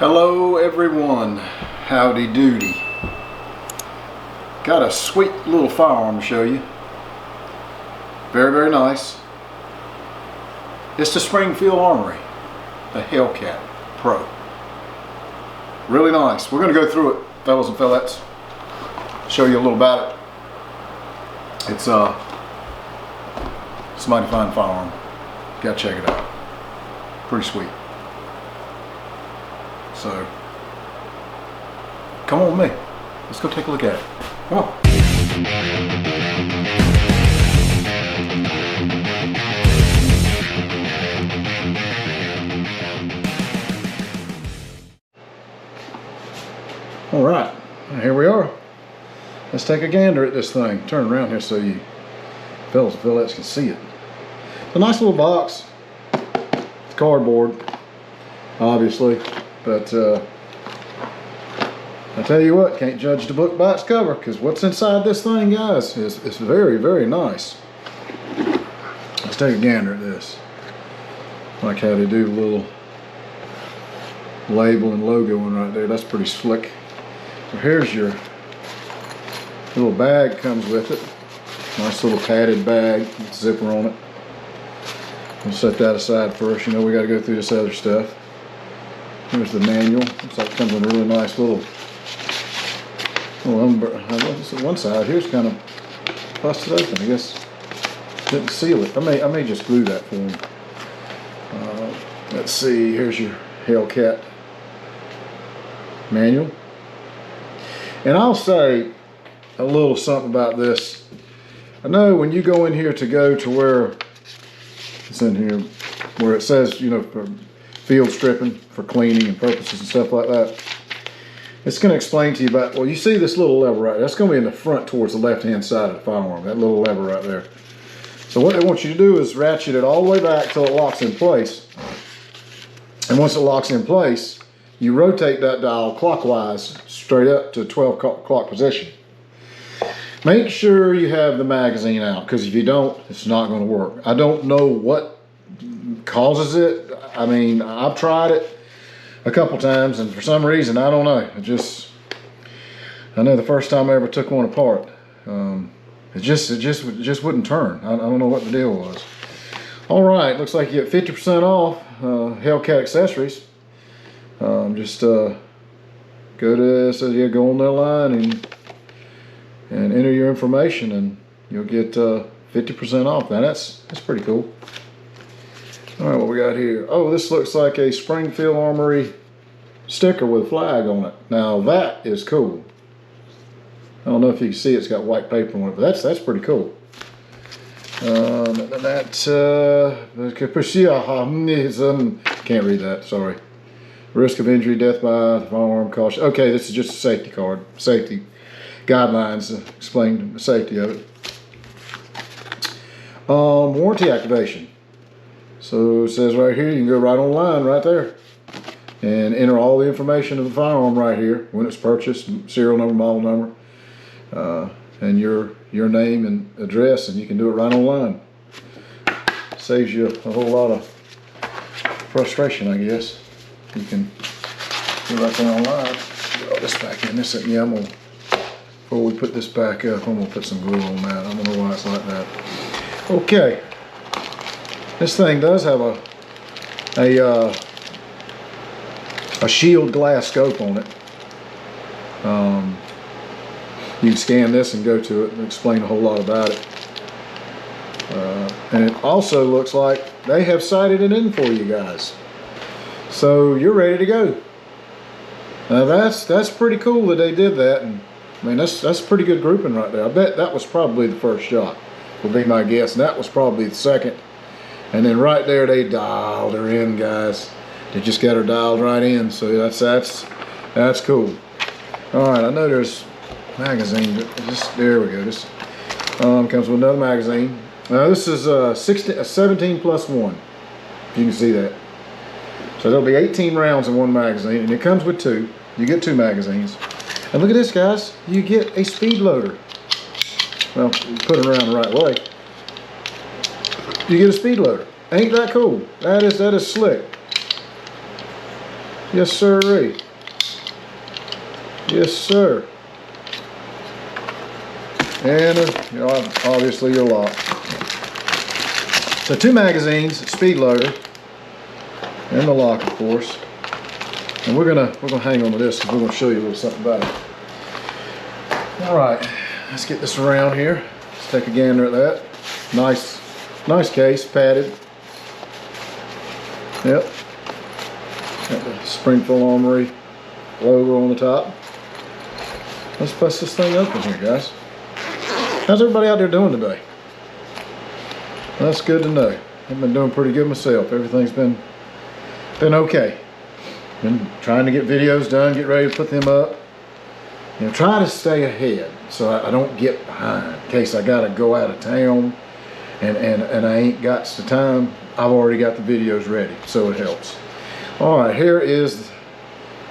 Hello everyone, howdy doody. Got a sweet little firearm to show you. Very nice. It's the Springfield Armory, the Hellcat Pro. Really nice. We're going to go through it, fellas and fellettes. Show you a little about it. It's a mighty fine firearm. Gotta check it out. Pretty sweet. So, come on with me. Let's go take a look at it. Come on. All right, here we are. Let's take a gander at this thing. Turn around here so you fellas and fellettes can see it. It's a nice little box. It's cardboard, obviously. But I tell you what, can't judge the book by its cover, because what's inside this thing, guys, is very nice. Let's take a gander at this. Like how they do the little label and logo one right there. That's pretty slick. So here's your little bag comes with it. Nice little padded bag with a zipper on it. We'll set that aside first. You know we got to go through this other stuff. Here's the manual. Looks like it comes in a really nice little one side here's kind of busted open. I guess didn't seal it. I may just glue that for him. Let's see. Here's your Hellcat manual. And I'll say a little something about this. I know when you go in here to go to where it's in here, where it says, you know, for field stripping for cleaning and purposes and stuff like that, it's going to explain to you about, well, you see this little lever right there, that's going to be in the front towards the left hand side of the firearm, that little lever right there. So what they want you to do is ratchet it all the way back till it locks in place. And once it locks in place, you rotate that dial clockwise straight up to 12 o'clock position. Make sure you have the magazine out, because if you don't, it's not going to work. I don't know what causes it. I mean, I've tried it a couple times, and for some reason, I don't know. I know the first time I ever took one apart, it just wouldn't turn. I don't know what the deal was. All right, looks like you get 50% off Hellcat accessories. Just go to, so yeah, go on their line and enter your information, and you'll get 50% off. Now that's pretty cool. All right, what we got here? Oh, this looks like a Springfield Armory sticker with a flag on it. Now that is cool. I don't know if you can see it's got white paper on it, but that's pretty cool. Can't read that, sorry. Risk of injury, death by firearm caution. Okay, this is just a safety card. Safety guidelines to explain the safety of it. Warranty activation. So it says right here, you can go right online right there and enter all the information of the firearm right here, when it's purchased, serial number, model number, and your name and address, and you can do it right online. Saves you a whole lot of frustration, I guess. You can do right there online. Get all this back in. Yeah, before we put this back up, I'm gonna put some glue on that. I don't know why it's like that. Okay. This thing does have a shield glass scope on it. You can scan this and go to it and explain a whole lot about it. And it also looks like they have sighted it in for you guys. So you're ready to go. Now that's pretty cool that they did that, and I mean that's pretty good grouping right there. I bet that was probably the first shot, would be my guess, and that was probably the second. And then right there they dialed her in, guys. They just got her dialed right in, so that's cool. All right, I know there's magazine, but there we go. This comes with another magazine. Now this is a 17 plus 1, if you can see that. So there'll be 18 rounds in one magazine, and it comes with 2. You get 2 magazines. And look at this, guys. You get a speed loader. Well, put it around the right way. You get a speed loader. Ain't that cool? That is slick. Yes, sirree. Yes, sir. And obviously your lock. So 2 magazines, speed loader, and the lock, of course. And we're gonna hang on to this because we're gonna show you a little something about it. All right, let's get this around here. Let's take a gander at that. Nice case, padded. Yep. Got the Springfield Armory logo on the top. Let's bust this thing open here, guys. How's everybody out there doing today? That's good to know. I've been doing pretty good myself. Everything's been okay. Been trying to get videos done, get ready to put them up. You know, try to stay ahead so I don't get behind in case I gotta go out of town and I ain't got the time. I've already got the videos ready, so it helps. All right, here is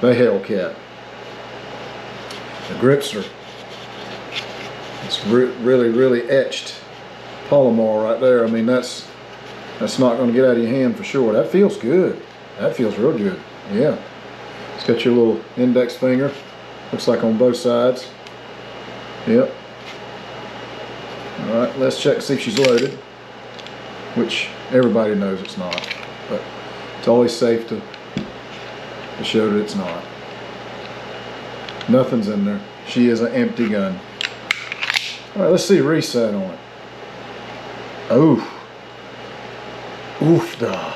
the Hellcat, the gripster. It's really etched polymer right there. I mean, that's not going to get out of your hand for sure. That feels good. That feels real good. Yeah. It's got your little index finger. Looks like on both sides. Yep. All right, let's check to see if she's loaded, which everybody knows it's not, but it's always safe to show that it's not. Nothing's in there. She is an empty gun. All right, let's see reset on it. Oof. Oof da.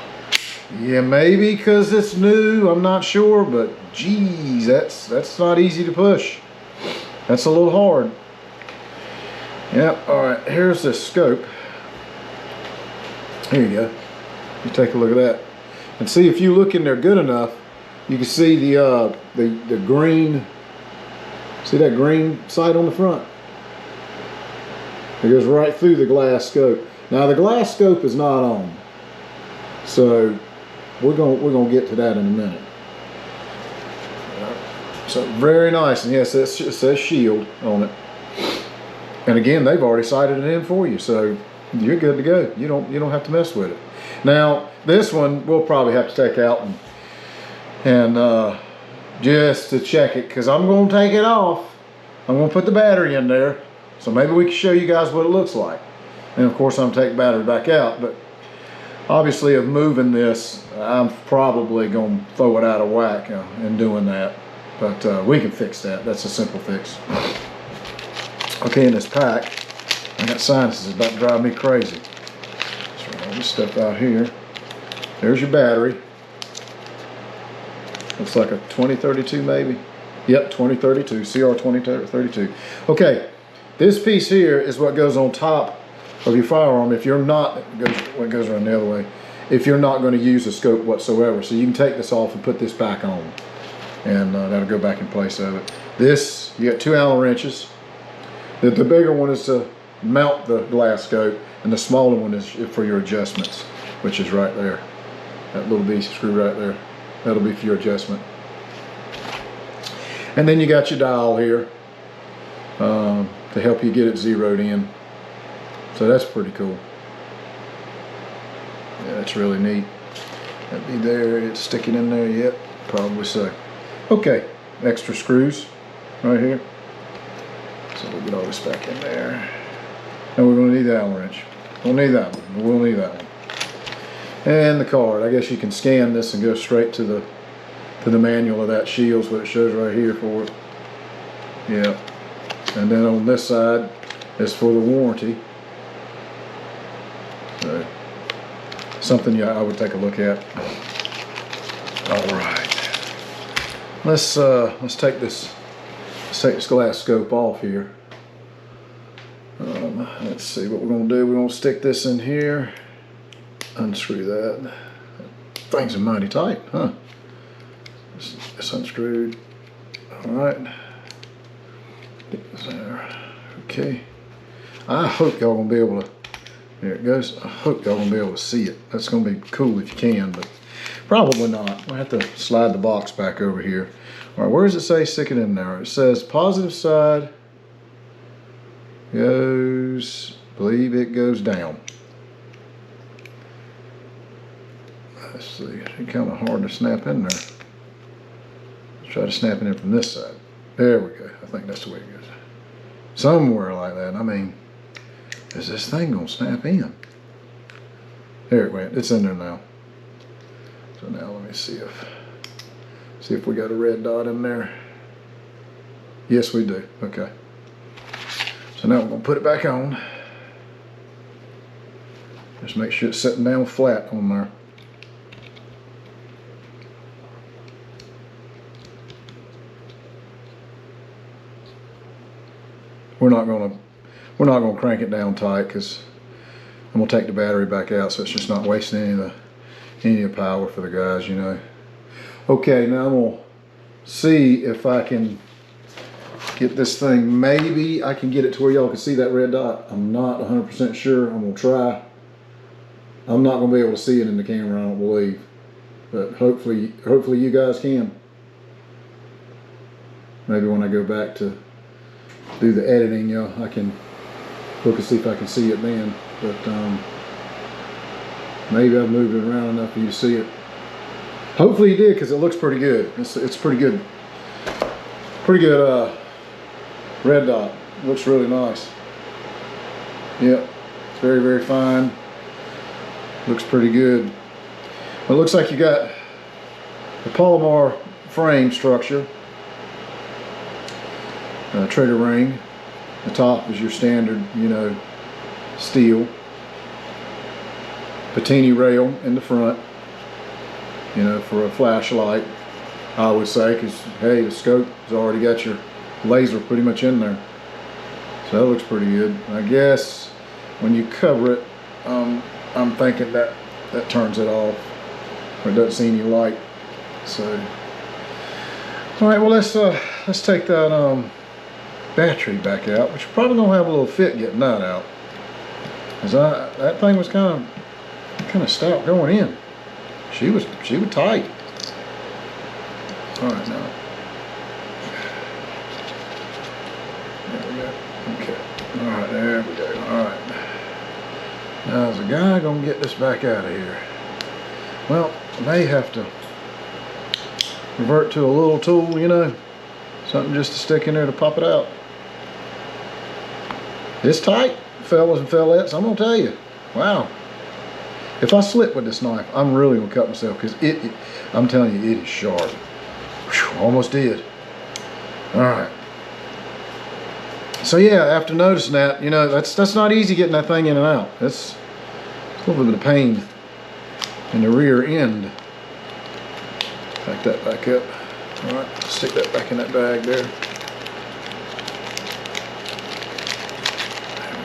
Yeah, maybe because it's new, I'm not sure, but geez, that's not easy to push. That's a little hard. Yep, all right, here's the scope. Here you go. You take a look at that. And see, if you look in there good enough, you can see the green, see that green sight on the front? It goes right through the glass scope. Now the glass scope is not on, so we're gonna get to that in a minute. So very nice, and yes, it says Shield on it. And again, they've already sighted it in for you, so you're good to go. You don't have to mess with it. Now this one we'll probably have to take out and just to check it, because I'm gonna take it off. I'm gonna put the battery in there. So maybe we can show you guys what it looks like. And of course I'm taking battery back out, but obviously of moving this, I'm probably going to throw it out of whack in doing that. But we can fix that. That's a simple fix. Okay, in this pack, I got sinuses about to drive me crazy. So I'll just step out here. There's your battery. Looks like a 2032 maybe. Yep, 2032, CR 2032. Okay. This piece here is what goes on top of your firearm if you're not, it goes around the other way, if you're not going to use a scope whatsoever. So you can take this off and put this back on, and that'll go back in place of it. This, you got 2 Allen wrenches. The bigger one is to mount the glass scope, and the smaller one is for your adjustments, which is right there. That little B screw right there. That'll be for your adjustment. And then you got your dial here. To help you get it zeroed in. So that's pretty cool. Yeah, that's really neat. That'd be there, it's sticking in there yet? Probably so. Okay, extra screws right here. So we'll get all this back in there. And we're gonna need the Allen wrench. We'll need that one, we'll need that one. And the card, I guess you can scan this and go straight to the manual of that Shield's what it shows right here for it. Yeah. And then on this side is for the warranty. So, something I would take a look at. All right, let's take this glass scope off here. Let's see what we're gonna do. We're gonna stick this in here. Unscrew that. Things are mighty tight, huh? It's unscrewed. All right. There. Okay. I hope y'all gonna be able to. There it goes. I hope y'all gonna be able to see it. That's gonna be cool if you can, but probably not. I have to slide the box back over here. All right, where does it say stick it in there? It says positive side goes. Believe it goes down. Let's see. It's kind of hard to snap in there. Try to snap it in from this side. There we go. I think that's the way it goes. Somewhere like that. I mean, is this thing gonna snap in? There it went. It's in there now. So now let me see if we got a red dot in there. Yes, we do. Okay. So now we're gonna put it back on. Just make sure it's sitting down flat on there. We're not gonna crank it down tight because I'm gonna take the battery back out, so it's just not wasting any of the power for the guys, you know. Okay, now I'm gonna see if I can get this thing. Maybe I can get it to where y'all can see that red dot. I'm not 100% sure. I'm gonna try. I'm not gonna be able to see it in the camera, I don't believe, but hopefully you guys can. Maybe when I go back to do the editing, you know, I can look and see if I can see it then. But maybe I've moved it around enough for you to see it. Hopefully you did, because it looks pretty good. It's pretty good. Pretty good red dot. Looks really nice. Yep, it's very, very fine. Looks pretty good. It looks like you got the polymer frame structure. Trigger ring. The top is your standard, you know, steel. Patini rail in the front, you know, for a flashlight, I would say, because hey, the scope has already got your laser pretty much in there. So that looks pretty good. I guess when you cover it, I'm thinking that turns it off, or it doesn't see any light. So, all right, well let's take that battery back out, which probably gonna have a little fit getting that out, cause that thing was kind of stout going in. She was tight. All right, now there we go. Okay. All right, there we go. All right. Now is the guy gonna get this back out of here? Well, I may have to revert to a little tool, you know, something just to stick in there to pop it out. It's tight, fellas and fellettes, I'm gonna tell you. Wow. If I slip with this knife, I'm really gonna cut myself, because I'm telling you, it is sharp. Whew, almost did. All right. So yeah, after noticing that, you know, that's not easy getting that thing in and out. It's a little bit of pain in the rear end. Back that back up. All right, stick that back in that bag there.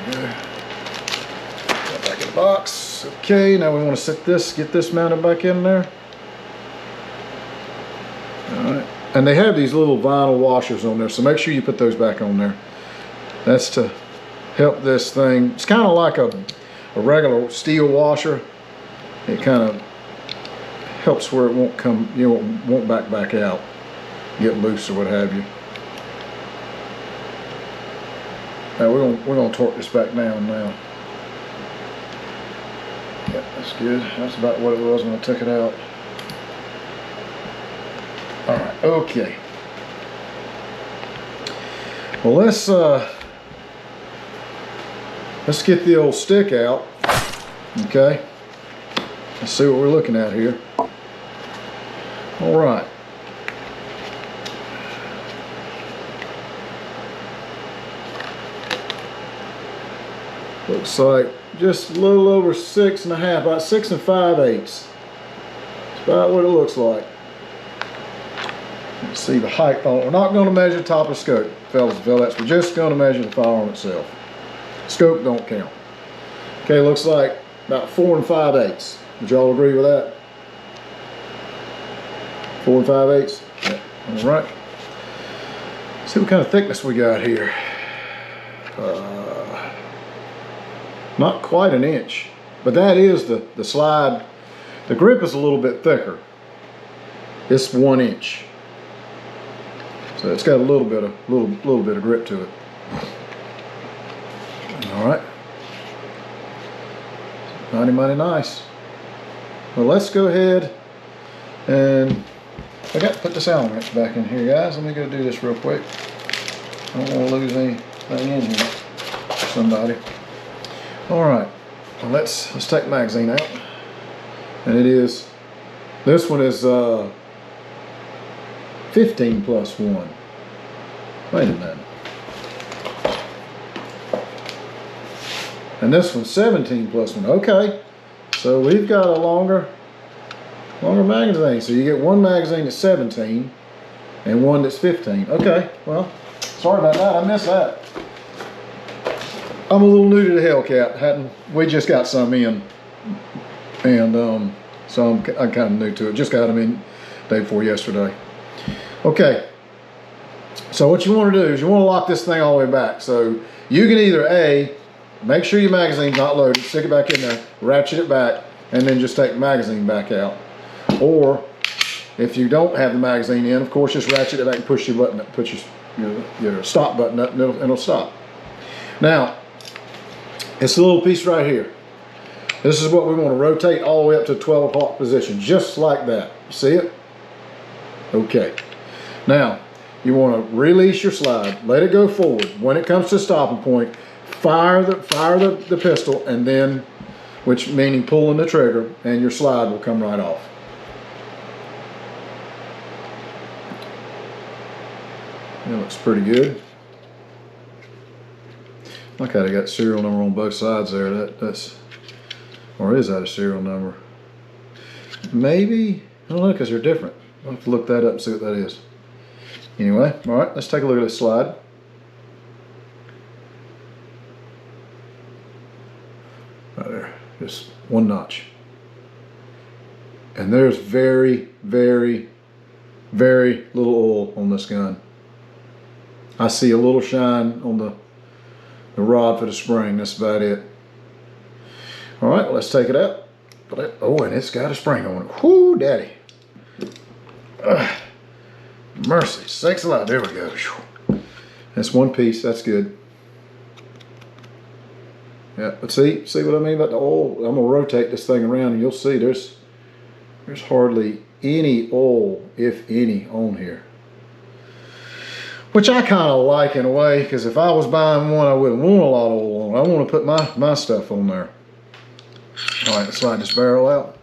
There we go. Put that back in the box. Okay, now we want to get this mounted back in there. All right, and they have these little vinyl washers on there, so make sure you put those back on there. That's to help this thing. It's kind of like a regular steel washer. It kind of helps where it won't come, you know, won't back out, get loose or what have you. Now we're gonna torque this back down now. Yep, that's good. That's about what it was when I took it out. All right, okay. Well, let's get the old stick out. Okay. Let's see what we're looking at here. All right. Looks like just a little over 6.5, about 6 5/8. That's about what it looks like. Let's see the height on it. We're not going to measure top of scope, fellas and fellas. We're just going to measure the firearm itself. Scope don't count. Okay, looks like about 4 5/8. Would y'all agree with that? 4 5/8? Yeah. All right. Let's see what kind of thickness we got here. Not quite an inch, but that is the slide. The grip is a little bit thicker. It's 1 inch. So it's got a little bit of grip to it. All right. Mighty nice. Well, let's go ahead and I got to put this Allen wrench back in here, guys. Let me go do this real quick. I don't want to lose anything in here. Somebody. All right. Well, let's take the magazine out. And it is. This one is 15 plus 1. Wait a minute. And this one's 17 plus 1. Okay. So we've got a longer magazine. So you get one magazine that's 17 and one that's 15. Okay. Well, sorry about that. I missed that. I'm a little new to the Hellcat. We just got some in. And so I'm kind of new to it. Just got them in day before yesterday. Okay. So what you want to do is you want to lock this thing all the way back. So you can either A, make sure your magazine's not loaded, stick it back in there, ratchet it back, and then just take the magazine back out. Or if you don't have the magazine in, of course, just ratchet it back and push your button up, put your stop button up, and it'll stop. Now, it's a little piece right here. This is what we want to rotate all the way up to 12 o'clock position, just like that. See it? Okay. Now, you want to release your slide, let it go forward. When it comes to stopping point, fire the pistol, and then, which meaning pulling the trigger, and your slide will come right off. It looks pretty good. Like how they got serial number on both sides there. That's, or is that a serial number? Maybe, I don't know, because they're different. I'll have to look that up and see what that is. Anyway, all right, let's take a look at this slide. Right there, just one notch. And there's very, very, very little oil on this gun. I see a little shine on the rod for the spring. That's about it. All right, let's take it out. Oh, and it's got a spring on it. Whoo, daddy. Mercy, sakes alive. There we go. That's one piece. That's good. Yeah, but see what I mean about the oil? I'm gonna rotate this thing around, and you'll see there's hardly any oil, if any, on here. Which I kind of like in a way, because if I was buying one, I wouldn't want a lot of oil on it. I want to put my stuff on there. All right, let's slide this barrel out.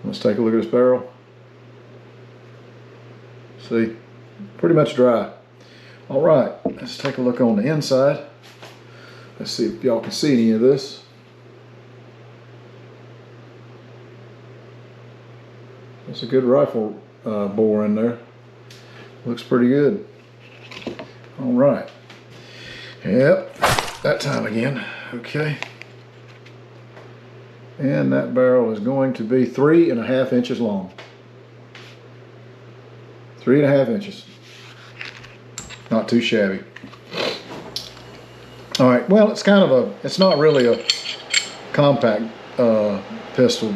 Let's take a look at this barrel. See, pretty much dry. All right, let's take a look on the inside. Let's see if y'all can see any of this. That's a good rifle bore in there. Looks pretty good. All right. Yep, that time again. Okay. And that barrel is going to be 3.5 inches long. 3.5 inches. Not too shabby. All right, well, it's kind of it's not really a compact pistol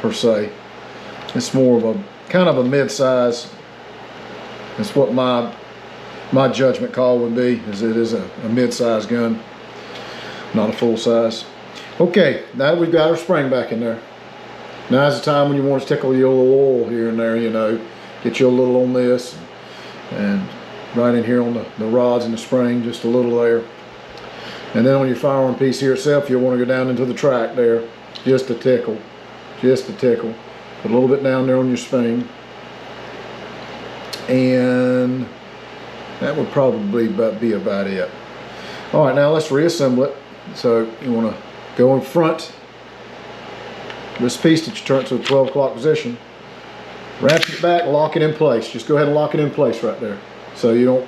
per se. It's more of a kind of a mid-size. That's what my judgment call would be, is it is a mid-size gun, not a full size. Okay, now we've got our spring back in there. Now's the time when you want to tickle your little oil here and there, you know, get you a little on this, and right in here on the rods and the spring, just a little there. And then on your firearm piece here itself, you'll want to go down into the track there, just a tickle, just a tickle. Put a little bit down there on your spring. And that would probably be about it. All right, now let's reassemble it. So you want to go in front, this piece that you turn to a 12 o'clock position, ratchet it back, lock it in place. Just go ahead and lock it in place right there. So you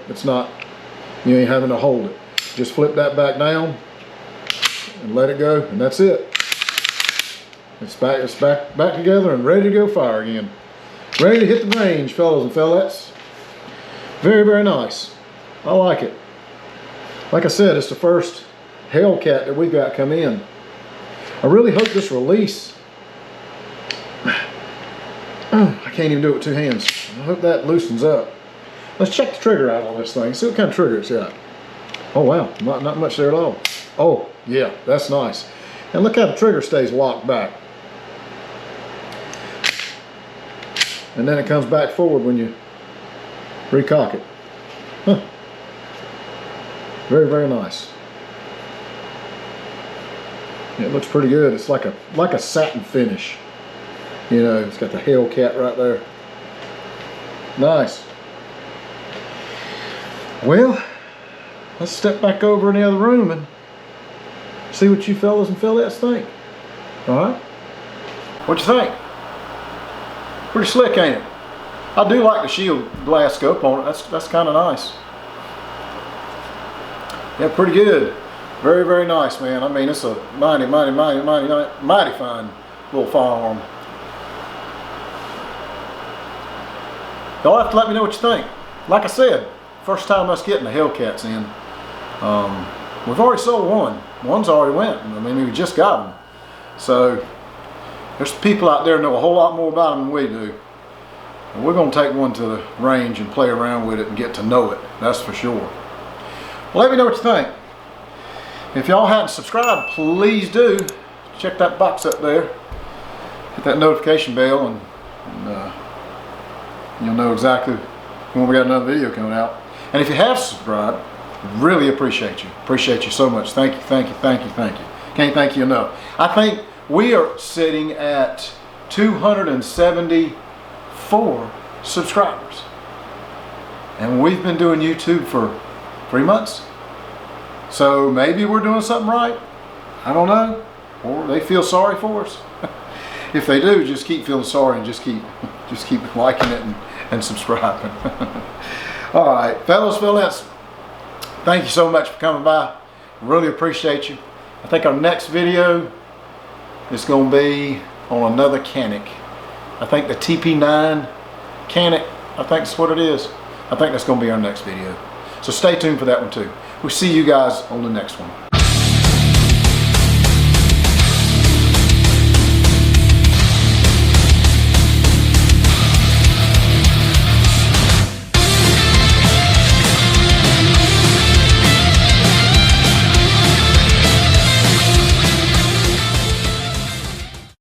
ain't having to hold it. Just flip that back down and let it go, and that's it. It's back together and ready to go fire again. Ready to hit the range, fellows and fellettes. Very, very nice. I like it. Like I said, it's the first Hellcat that we've got come in. I really hope this release, I can't even do it with two hands. I hope that loosens up. Let's check the trigger out on this thing. See what kind of trigger it's got. Oh wow, not much there at all. Oh yeah, that's nice. And look how the trigger stays locked back. and then it comes back forward when you recock it. Huh. Very, very nice. It looks pretty good. It's like a satin finish. You know, it's got the Hellcat right there. Nice. Well, let's step back over in the other room and see what you fellas and fellettes think. Alright? What you think? Pretty slick, ain't it? I do like the shield glass scope on it. That's kind of nice. Yeah, pretty good. Very, very nice, man. I mean, it's a mighty fine little firearm. Y'all have to let me know what you think. Like I said, first time us getting the Hellcats in. We've already sold one. One's already went. I mean, we just got them. So, there's people out there who know a whole lot more about them than we do. And we're going to take one to the range and play around with it and get to know it. That's for sure. Well, let me know what you think. If y'all hadn't subscribed, please do. Check that box up there. Hit that notification bell and you'll know exactly when we got another video coming out. And if you have subscribed, really appreciate you. Appreciate you so much. Thank you, thank you, thank you, thank you. Can't thank you enough. I think we are sitting at 274 subscribers. And we've been doing YouTube for 3 months. So maybe we're doing something right. I don't know. Or they feel sorry for us. If they do, just keep feeling sorry and just keep liking it and subscribing. All right, fellas, fellettes, thank you so much for coming by. Really appreciate you. I think our next video is going to be on another Canic. I think the TP9 Canic, I think that's what it is. I think that's going to be our next video. So stay tuned for that one too. We'll see you guys on the next one.